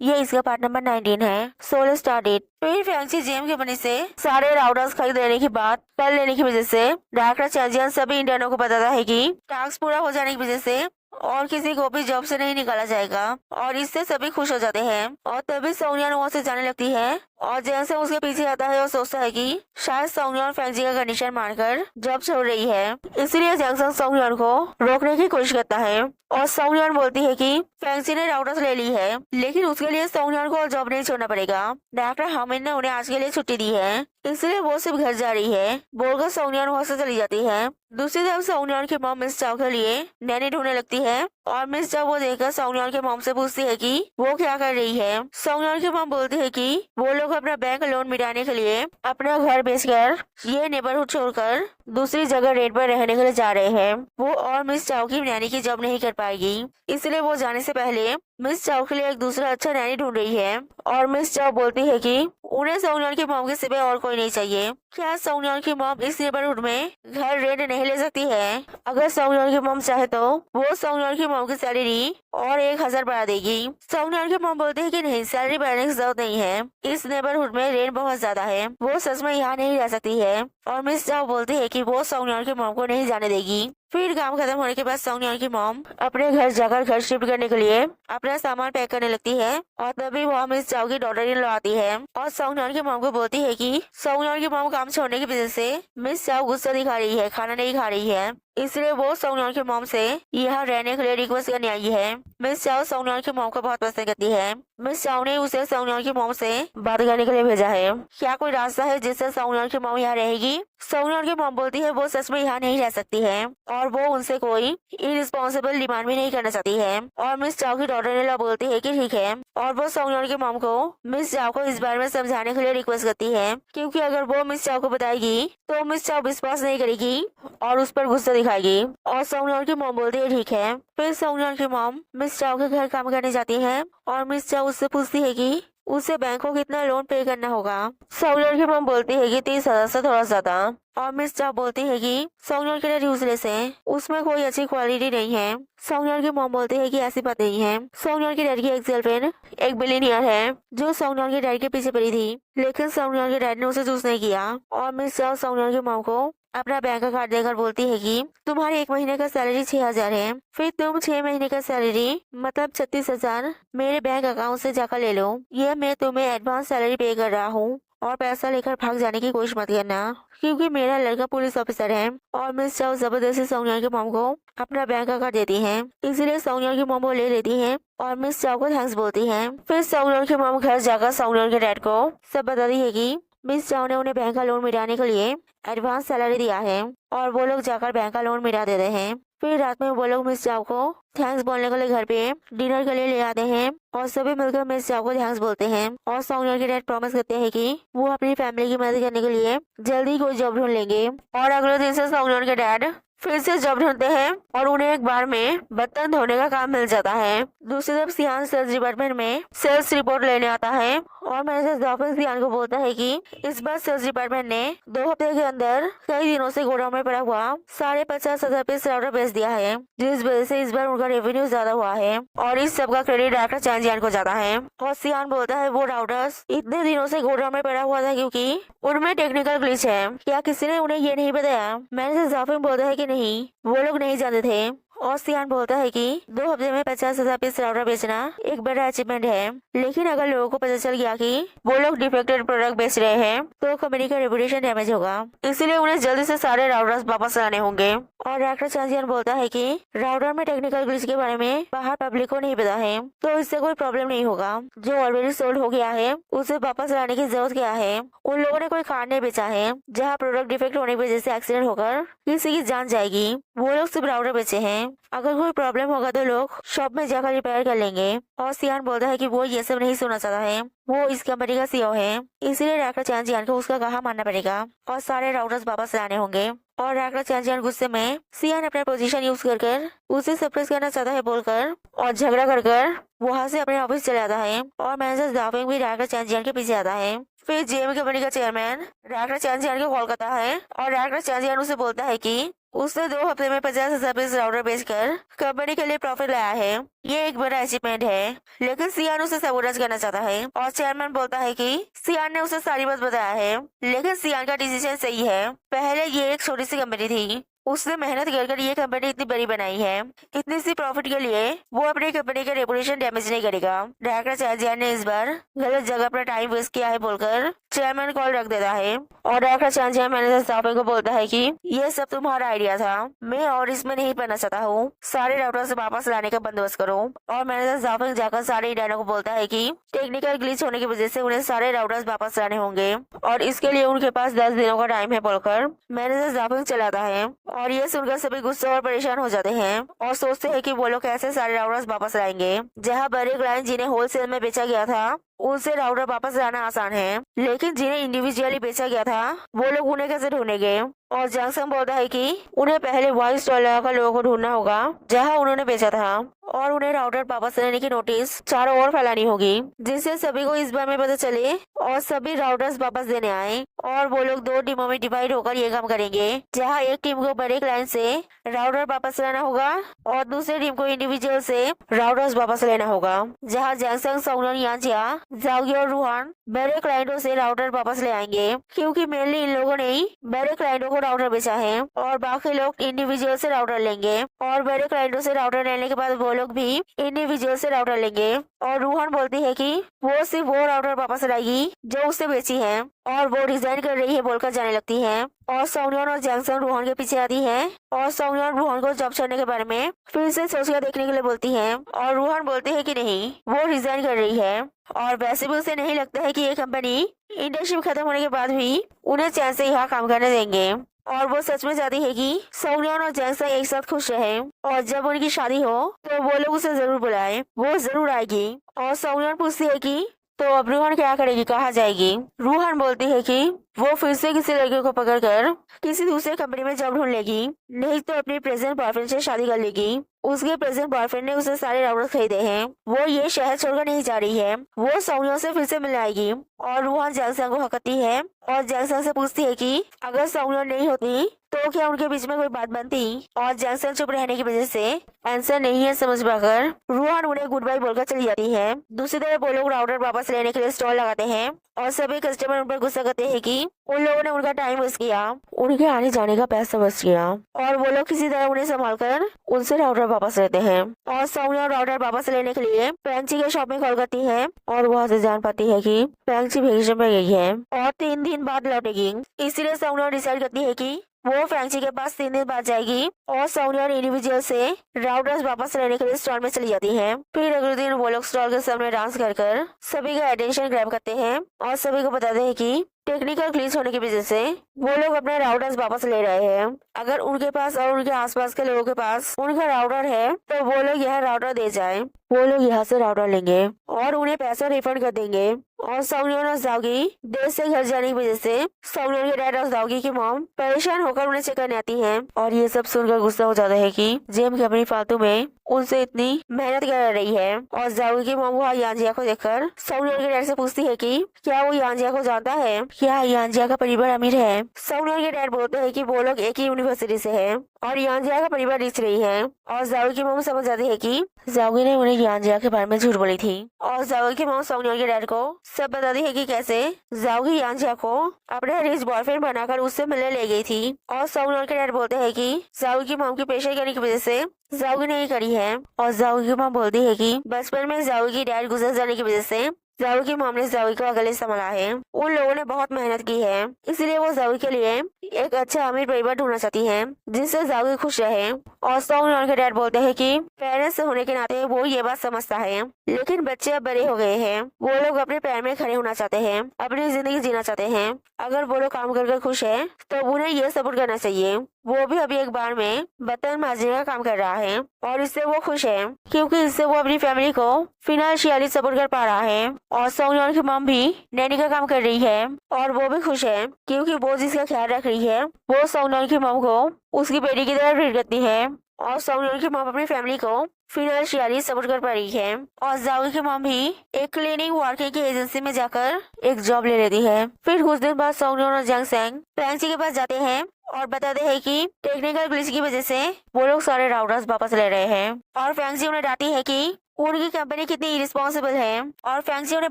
ये इसका part number 19 है। सोल स्टार्टेड। फिर फैंसी जेम के बने से सारे राउटर्स खरीद लेने की बात कर लेने की वजह से डॉक्टर चैंजियन सभी इंडियनों को बताता है कि टास्क पूरा हो जाने की वजह से और किसी को भी जॉब से नहीं निकाला जाएगा और इससे सभी खुश हो जाते हैं। और तभी सोनिया वहाँ से जाने लगती है और जैसे उसके पीछे आता है और सोचता है कि शायद सोनिया और फैंसी का कंडीशन मानकर जॉब छोड़ रही है, इसलिए जैक्सन सोनिया को रोकने की कोशिश करता है और सोनिया बोलती है कि फैंसी ने राउटर्स ले ली है लेकिन उसके लिए सोनिया को जॉब नहीं छोड़ना पड़ेगा। डॉक्टर हामिद ने उन्हें आज के लिए छुट्टी दी है इसलिए वो सिर्फ घर जा रही है बोलकर सोनिया वहाँ से चली जाती है। दूसरी तरफ सोनिया की मॉम मिस चाव के लिए नैनी ढूंढने लगती है और मिस चाव वो देखकर सोनिया के मॉम से पूछती है कि वो क्या कर रही है। सोनिया की मॉम बोलती है कि वो लोग अपना बैंक लोन मिटाने के लिए अपना घर बेचकर ये नेबरहुड छोड़कर दूसरी जगह रेंट पर रहने के लिए जा रहे हैं। वो और मिस चाव की नैनी की जॉब नहीं कर पाएगी इसलिए वो जाने से पहले मिस चाव के लिए एक दूसरा अच्छा नैनी ढूंढ रही है। और मिस चाव बोलती है कि उन्हें सोनिया की मॉम के सिवा और कोई नहीं चाहिए। क्या सोनिया की मॉम इस नेबरहुड में घर रेंट नहीं ले सकती है? अगर सोनिया की मॉम चाहे तो वो सोनिया की मॉम की सैलरी और 1000 बढ़ा देगी। सोनिया की मॉम बोलती है कि नहीं, सैलरी बढ़ाने की जरूरत नहीं है, इस नेबरहुड में रेंट बहुत ज्यादा है, वो सच में यहाँ नहीं रह सकती है। और मिस चाव बोलती है कि वो सोनिया की मॉम को नहीं जाने देगी। फिर काम खत्म होने के बाद सोनिया की मॉम अपने घर जाकर घर शिफ्ट करने के लिए अपना सामान पैक करने लगती है और तभी वहाँ मिस चाव की डॉटर इन लॉ आती है और सोनिया की मॉम को बोलती है कि सोनिया की मॉम काम छोड़ने की वजह से मिस चाव गुस्सा दिखा रही है, खाना नहीं खा रही है, इसलिए वो सोनिया की मॉम से यहाँ रहने के लिए रिक्वेस्ट करने आई है। मिस चाव सोनिया की मॉम को बहुत पसंद करती है। मिस चाव ने उसे सोनिया की मॉम से बात करने के लिए भेजा है। क्या कोई रास्ता है जिससे सोनिया की मॉम यहाँ रहेगी? सोनिया की मॉम बोलती है वो सच में यहाँ नहीं रह सकती है और वो उनसे कोई इरिस्पॉन्सिबल डिमांड भी नहीं करना चाहती है। और मिस चाव की डॉटर ने बोलती है कि ठीक है और वो सोनिया की मॉम को मिस चाव को इस बारे में समझाने के लिए रिक्वेस्ट करती है क्योंकि अगर वो मिस चाव को बताएगी तो मिस चाव विश्वास नहीं करेगी और उस पर गुस्सा दिखाएगी। और सोनिया की मॉम बोलती है ठीक है। फिर सोनिया की मॉम मिस चाव के घर काम करने जाती है और मिस चाव उससे पूछती है कि उसे बैंक को कितना लोन पे करना होगा। सोनिया की मॉम बोलती है कि 30,000 से थोड़ा ज्यादा। और मिस चाव बोलती है कि सोनिया के डेट यूजलेस है, उसमें कोई अच्छी क्वालिटी नहीं है। सोनिया की मॉम बोलती है कि ऐसी बात नहीं है, सोनिया के डैड की एक गर्लफ्रेंड एक बिलियनियर है जो सोनिया के डैड के पीछे पड़ी थी लेकिन सोनिया के डैड ने उसे चूज नहीं किया। और मिस चाव सोनिया की मॉम को अपना बैंक का कार्ड देकर बोलती है कि तुम्हारे 1 महीने का सैलरी 6,000 है, फिर तुम 6 महीने का सैलरी मतलब 36,000 मेरे बैंक अकाउंट से जाकर ले लो। ये मैं तुम्हें एडवांस सैलरी पे कर रहा हूँ और पैसा लेकर भाग जाने की कोशिश मत करना क्योंकि मेरा लड़का पुलिस ऑफिसर है। और मिस चाव जबरदस्ती सोनिया की मॉम को अपना बैंक का कार्ड देती है, इसीलिए सोनिया की मॉम वो ले लेती है और मिस चाव को थैंक्स बोलती है। फिर सोनिया की मॉम घर जाकर सोनिया के डैड को सब बताती है कि मिस चाव ने उन्हें बैंक का लोन मिटाने के लिए एडवांस सैलरी दिया है और वो लोग जाकर बैंक का लोन मिटा देते हैं। फिर रात में वो लोग मिस चाव को थैंक्स बोलने के लिए घर पे डिनर के लिए ले आते हैं और सभी मिलकर मिस चाव को थैंक्स बोलते हैं। और सोनिया के डैड प्रॉमिस करते हैं कि वो अपनी फैमिली की मदद करने के लिए जल्दी कोई जॉब ढूंढ लेंगे। और अगले दिन से सोनिया के डैड फिर से जॉब ढूंढते हैं और उन्हें एक बार में बर्तन धोने का काम मिल जाता है। दूसरी तरफ सियान सेल्स डिपार्टमेंट में सेल्स रिपोर्ट लेने आता है और मैनेजर जाफर सियान को बोलता है कि इस बार सेल्स डिपार्टमेंट ने 2 हफ्ते के अंदर कई दिनों से गोडाउन में पड़ा हुआ 50,500 पीस राउटर बेच दिया है जिस वजह से इस बार उनका रेवेन्यू ज्यादा हुआ है और इस सब का क्रेडिट डॉक्टर चैंजियन को जाता है। और सियान बोलता है वो राउटर्स इतने दिनों से गोडाउन में पड़ा हुआ था क्योंकि उनमें टेक्निकल ग्लिच है। क्या किसी ने उन्हें ये नहीं बताया? मैनेजर जाफर बोलता है कि नहीं, वो लोग नहीं जानते थे। और सियान बोलता है कि 2 हफ्ते में 50,000 पीस राउटर बेचना एक बड़ा अचीवमेंट है, लेकिन अगर लोगों को पता चल गया कि वो लोग डिफेक्टेड प्रोडक्ट बेच रहे हैं तो कंपनी का रेपुटेशन डैमेज होगा, इसीलिए उन्हें जल्दी से सारे राउटर्स वापस लाने होंगे। और डॉक्टर चैंजियन बोलता है कि राउटर में टेक्निकल ग्लिच के बारे में बाहर पब्लिक को नहीं पता है तो इससे कोई प्रॉब्लम नहीं होगा। जो ऑलरेडी सोल्ड हो गया है उसे वापस लाने की जरूरत क्या है? उन लोगों ने कोई कार नहीं बेचा है जहाँ प्रोडक्ट डिफेक्ट होने की वजह से एक्सीडेंट होकर किसी की जान जाएगी, वो लोग सिर्फ राउटर बेचे हैं। अगर कोई प्रॉब्लम होगा तो लोग शॉप में जाकर रिपेयर कर लेंगे। और सियान बोलता है कि वो ये सब नहीं सुनना चाहता है, वो इस कंपनी का सीईओ है, इसलिए डॉक्टर चैंजियन को उसका कहा मानना पड़ेगा और सारे राउटर्स वापस लाने होंगे। और डॉक्टर चैंजियन गुस्से में सियान अपना पोजीशन यूज कर उसे सरप्राइज करना चाहता है बोलकर और झगड़ा कर वहाँ से अपने ऑफिस चले आता है। और मैनेजर जाफिंग भी डॉक्टर चैंजियन के पीछे आता है। फिर जेम कंपनी का चेयरमैन डॉक्टर चैंजियान को कॉल करता है और डॉक्टर चैंजियान उसे बोलता है कि उसने 2 हफ्ते में 50,000 पीस राउटर बेचकर कंपनी के लिए प्रॉफिट लाया है। ये एक बड़ा अचीवमेंट है। लेकिन सियान उसे सबूरज करना चाहता है और चेयरमैन बोलता है कि सियान ने उसे सारी बात बताया है, लेकिन सियान का डिसीजन सही है। पहले ये एक छोटी सी कंपनी थी, उसने मेहनत कर ये कंपनी इतनी बड़ी बनाई है। इतनी सी प्रॉफिट के लिए वो अपनी कंपनी का रेपुटेशन डैमेज नहीं करेगा। डायरेक्टर चैंजियान ने इस बार गलत जगह पर टाइम वेस्ट किया है बोलकर चेयरमैन कॉल रख देता है और डायरेक्टर चैंजियान मैनेजर साफे को बोलता है कि ये सब तुम्हारा आइडिया था, मैं और इसमें नहीं पढ़ना चाहता हूँ। सारे राउटर्स वापस लाने का बंदोबस्त करो। और मैनेजर साफे जाकर सारे इंडियनों को बोलता है कि टेक्निकल ग्लिच होने की वजह से उन्हें सारे राउटर्स वापस लाने होंगे और इसके लिए उनके पास 10 दिनों का टाइम है बोलकर मैनेजर साफे चलाता है। और ये सुनकर सभी गुस्सा और परेशान हो जाते हैं और सोचते हैं कि वो लोग कैसे सारे राउटर्स वापस लाएंगे। जहाँ बड़े क्लाइंट जिन्हें होलसेल में बेचा गया था उनसे राउटर वापस लाना आसान है, लेकिन जिन्हें इंडिविजुअली बेचा गया था वो लोग उन्हें कैसे ढूंढेंगे। और जैक्सन बोलता है कि उन्हें पहले वॉइस स्टॉल लगाकर लोगों को ढूंढना होगा जहां उन्होंने बेचा था और उन्हें राउटर वापस लेने की नोटिस चारों ओर फैलानी होगी, जिससे सभी को इस बारे में पता चले और सभी राउटर्स वापस देने आए। और वो लोग 2 टीमों में डिवाइड होकर ये काम करेंगे, जहां एक टीम को बड़े क्लाइंट से राउटर वापस लेना होगा और दूसरी टीम को इंडिविजुअल से राउटर्स वापस लेना होगा। जहां जैक्सन, सोंगन, यांजिया, जाओगी और रूहान बड़े क्लाइंटों से राउटर वापस ले आएंगे, क्योंकि मेनली इन लोगों ने ही बड़े क्लाइंटों को राउटर बेचा है और बाकी लोग इंडिविजुअल से राउटर लेंगे। और बड़े क्लाइंटों से राउटर लेने के बाद वो लोग भी इंडिविजुअल से राउटर लेंगे। और रूहान बोलती है कि वो सिर्फ वो राउटर वापस लाएगी जो उसने बेची है और वो डिजाइन कर रही है बोलकर जाने लगती है। और सोनियन और जैक्सन रूहान के पीछे आती है और सोनियन रूहान को जॉब छोड़ने के बारे में फिर से सोचिया देखने के लिए बोलती है और रूहान बोलती है कि नहीं, वो रिजाइन कर रही है और वैसे भी उसे नहीं लगता है कि ये कंपनी इंटर्नशिप खत्म होने के बाद भी उन्हें चैन से यहाँ काम करने देंगे। और वो सच में चाहती है कि सोनियन और जैक्सन एक साथ खुश रहे और जब उनकी शादी हो तो वो लोग उसे जरूर बुलाए, वो जरूर आएगी। और सोनियन पूछती है कि तो अब रूहान क्या करेगी, कहाँ जाएगी। रूहान बोलती है कि वो फिर से किसी लड़के को पकड़कर किसी दूसरे कंपनी में जॉब ढूंढ लेगी, नहीं तो अपने प्रेजेंट बॉयफ्रेंड से शादी कर लेगी। उसके प्रेजेंट बॉयफ्रेंड ने उसे सारे राउटर खरीदे हैं, वो ये शहर छोड़कर नहीं जा रही है, वो सोनिया से फिर से मिलने आएगी। और रूहान जैक्सन को हकती है और जैक्सन से पूछती है कि अगर सोनिया नहीं होती तो क्या उनके बीच में कोई बात बनती। और जैक्सन चुप रहने की वजह से आंसर नहीं है समझ पाकर रूहान उन्हें गुड बाय बोलकर चली जाती है। दूसरी तरफ वो लोग राउटर वापस लेने के लिए स्टॉल लगाते हैं और सभी कस्टमर उन पर गुस्सा करते हैं कि उन लोगों ने उनका टाइम वेस्ट किया, उनके आने जाने का पैसा वेस्ट किया। और वो लोग किसी तरह उन्हें संभाल कर उनसे राउटर वापस लेते हैं। और सोनिया राउटर वापस लेने के लिए पैंची के शॉप में कॉल करती है और वहाँ से जान पाती है कि पैंची वेकेशन पे गई है और 3 दिन बाद लौटेगी। इसीलिए सोनिया डिसाइड करती है कि वो फ्रेंची के पास 3 दिन बाद जाएगी और सोनिया इंडिविजुअल से राउटर्स वापस लेने के लिए स्टॉल में चली जाती है। फिर अगले दिन वो लोग स्टॉल के सामने डांस कर सभी का अटेंशन ग्रैब करते हैं और सभी को बताते हैं कि टेक्निकल ग्लिच होने की वजह से वो लोग अपने राउटर्स वापस ले रहे हैं। अगर उनके पास और उनके आसपास के लोगों के पास उनका राउटर है तो वो लोग यह राउटर दे जाए, वो लोग यहाँ से राउटर लेंगे और उन्हें पैसा रिफंड कर देंगे। और सोनियन और जाओगी देश से घर जाने की वजह से सोनियन के डैड और जाओगी की मॉम परेशान होकर उन्हें चेक करने आती है और ये सब सुनकर गुस्सा हो जाता है कि जेम की अपनी फालतू में उनसे इतनी मेहनत कर रही है। और जाओगी की मॉम वहाँ यांजिया को देखकर सोनियन के डैड से पूछती है कि क्या वो यांजिया को जानता है, क्या यांजिया का परिवार अमीर है। सोनियन के डैड बोलते हैं कि वो लोग एक ही यूनिवर्सिटी से है और यांजिया का परिवार रिच रही है। और जाओगी की मॉम समझ जाती है कि जाओगी ने उन्हें यांजिया के बारे में झूठ बोली थी। और जाओगी की मॉम सोनियन के डैड को सब बताती है कि कैसे जाओगी यांजिया को अपने रिच बॉयफ्रेंड बनाकर उससे मिलने ले गई थी। और सोनियन के डैड बोलते हैं कि जाओगी की मॉम की प्रेशर करने की वजह से जाओगी ने करी है। और जाओगी की मॉम बोलती है कि बचपन में जाओगी की डैड गुजर जाने की वजह से जाओगी की मॉम ने जाओगी को अकेले संभाला है। उन लोगों ने बहुत मेहनत की है, इसलिए वो जाओगी के लिए एक अच्छा अमीर परिवार ढूंढना चाहती है जिससे जाओगी खुश रहे। और सोनियन के डैड बोलते हैं कि पेरेंट्स होने के नाते वो ये बात समझता है, लेकिन बच्चे अब बड़े हो गए हैं, वो लोग अपने पैर में खड़े होना चाहते हैं, अपनी जिंदगी जीना चाहते हैं। अगर वो लोग काम कर खुश है तो उन्हें ये सपोर्ट करना चाहिए। वो भी अभी एक बार में बर्तन मांजने का काम कर रहा है और इससे वो खुश है क्योंकि इससे वो अपनी फैमिली को फाइनेंशियली सपोर्ट कर पा रहा है। और सोनियन की मॉम भी नैनी का काम कर रही है और वो भी खुश है क्योंकि वो जिसका ख्याल रख रही है वो सोनियन की मॉम को उसकी बेटी की तरह ट्रीट करती है। और सोंगयोन की मॉम अपनी फैमिली को फिनेंशियली सपोर्ट कर पा रही है। और जाओ की मॉम भी एक क्लीनिंग वर्कर की एजेंसी में जाकर एक जॉब ले लेती है। फिर कुछ दिन बाद सोंगयोन और जंग सेंग फ्रैंकी के पास जाते हैं और बताते हैं कि टेक्निकल ग्लिच की वजह से वो लोग सारे राउटर्स वापस ले रहे हैं। और फ्रैंकी उन्हें डांटी है कि उनकी कंपनी कितनी इरिस्पॉन्सिबल है। और फ्रैंकी उन्हें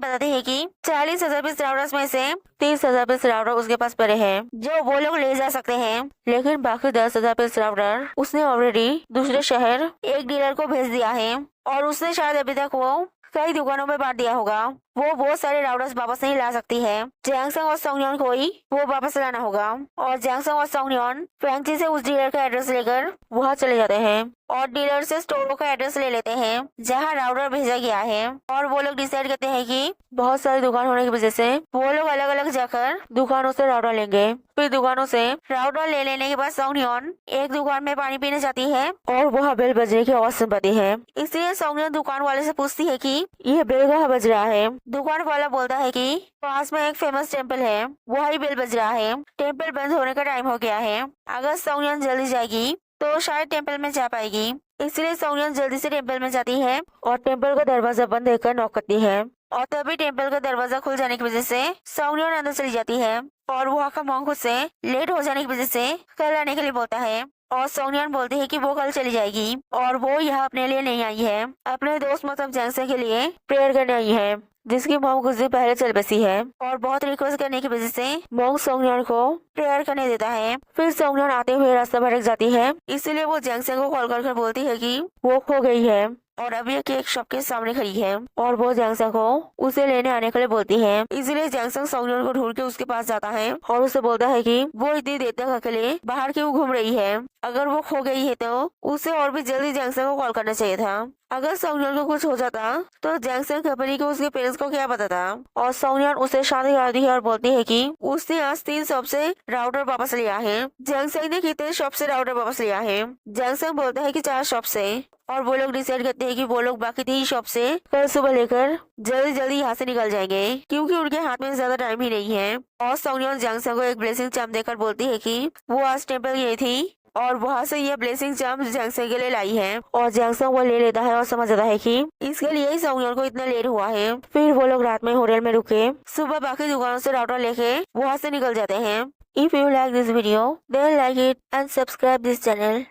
बताते हैं कि 40,000 पीस राउटर्स में से 30,000 पीस राउटर उसके पास पड़े हैं जो वो लोग ले जा सकते हैं, लेकिन बाकी 10,000 पीस राउटर उसने ऑलरेडी दूसरे शहर एक डीलर को भेज दिया है। और उसने शायद अभी तक वो कई दुकानों में बांट दिया होगा। वो बहुत सारे राउटर्स वापस नहीं ला सकती है। जैंग संग और सोंगयोन को ही वो वापस लाना होगा। और जैंग संग और सोंगयोन फ्रैंकी से उस डीलर का एड्रेस लेकर वहाँ चले जाते हैं और डीलर से स्टोर का एड्रेस ले लेते हैं जहाँ राउटर भेजा गया है। और वो लोग डिसाइड करते हैं कि बहुत सारी दुकान होने की वजह से वो लोग अलग अलग जाकर दुकानों से राउटर लेंगे। फिर दुकानों से राउटर ले लेने के बाद सोंगयोन एक दुकान में पानी पीने जाती है और वहाँ बेल बजने की आवाज सुन पाती है। इसलिए सोंगयोन दुकान वाले से पूछती है कि यह बेल कहाँ बज रहा है। दुकान वाला बोलता है कि पास में एक फेमस टेम्पल है, वही बेल बज रहा है। टेम्पल बंद होने का टाइम हो गया है। अगर सोंगयोन जल्दी जाएगी तो शायद टेम्पल में जा पाएगी। इसलिए सोंगयोन जल्दी से टेम्पल में जाती है और टेम्पल का दरवाजा बंद देखकर नॉक करती है। और तभी टेम्पल का दरवाजा खुल जाने की वजह से सोंगयोन अंदर चली जाती है। और वहाँ का मॉन्क उससे लेट हो जाने की वजह से कल आने के लिए बोलता है। और सोंगयोन बोलती है कि वो कल चली जाएगी और वो यहाँ अपने लिए नहीं आई है, अपने दोस्त मतलब जैंगसे के लिए प्रेयर करने आई है, जिसकी मॉम कुछ दिन पहले चल बसी है। और बहुत रिक्वेस्ट करने की वजह से मॉन्क सोंगयोन को प्रेयर करने देता है। फिर सोंगयोन आते हुए रास्ता भटक जाती है, इसीलिए वो जैंगसे को कॉल कर बोलती है कि वो खो गई है और अभी एक केक शॉप के सामने खड़ी है। और वो जैंगसे को उसे लेने आने के लिए बोलती है। इसीलिए जैंगसे सोंगयोन को ढूंढ के उसके पास जाता है और उसे बोलता है कि वो इतनी देर तक अकेले बाहर क्यों घूम रही है। अगर वो खो गई है तो उसे और भी जल्दी जैंगसे को कॉल करना चाहिए था। अगर सोंगयोन को कुछ हो जाता तो जैंगसे कंपनी को उसके पेरेंट्स को क्या पता था। और सोंगयोन उसे शादी करती है और बोलती है कि उसने आज 3 शॉप से राउटर वापस लिया है। जैंगसे ने कितने शॉप से राउटर वापस लिया है। जैंगसे बोलता है कि 4 शॉप से। और वो लोग डिसाइड करते हैं कि वो लोग बाकी 3 शॉप से कल सुबह लेकर जल्दी जल्दी यहाँ से निकल जाएंगे, क्योंकि उनके हाथ में ज्यादा टाइम ही नहीं है। और सोंगयोन जैंगसे को एक ब्लेसिंग चार्म देकर बोलती है कि वो आज टेम्पल गई थी और वहाँ से ये ब्लेसिंग चार्म जैंगसे के लिए लाई है। और जैंगसे वो ले लेता है और समझ जाता है कि इसके लिए ही सोंगयोन को इतना लेट हुआ है। फिर वो लोग रात में होटल में रुके, सुबह बाकी दुकानों से राउटर लेके वहाँ से निकल जाते हैं। If you like this video, then like it and subscribe this channel.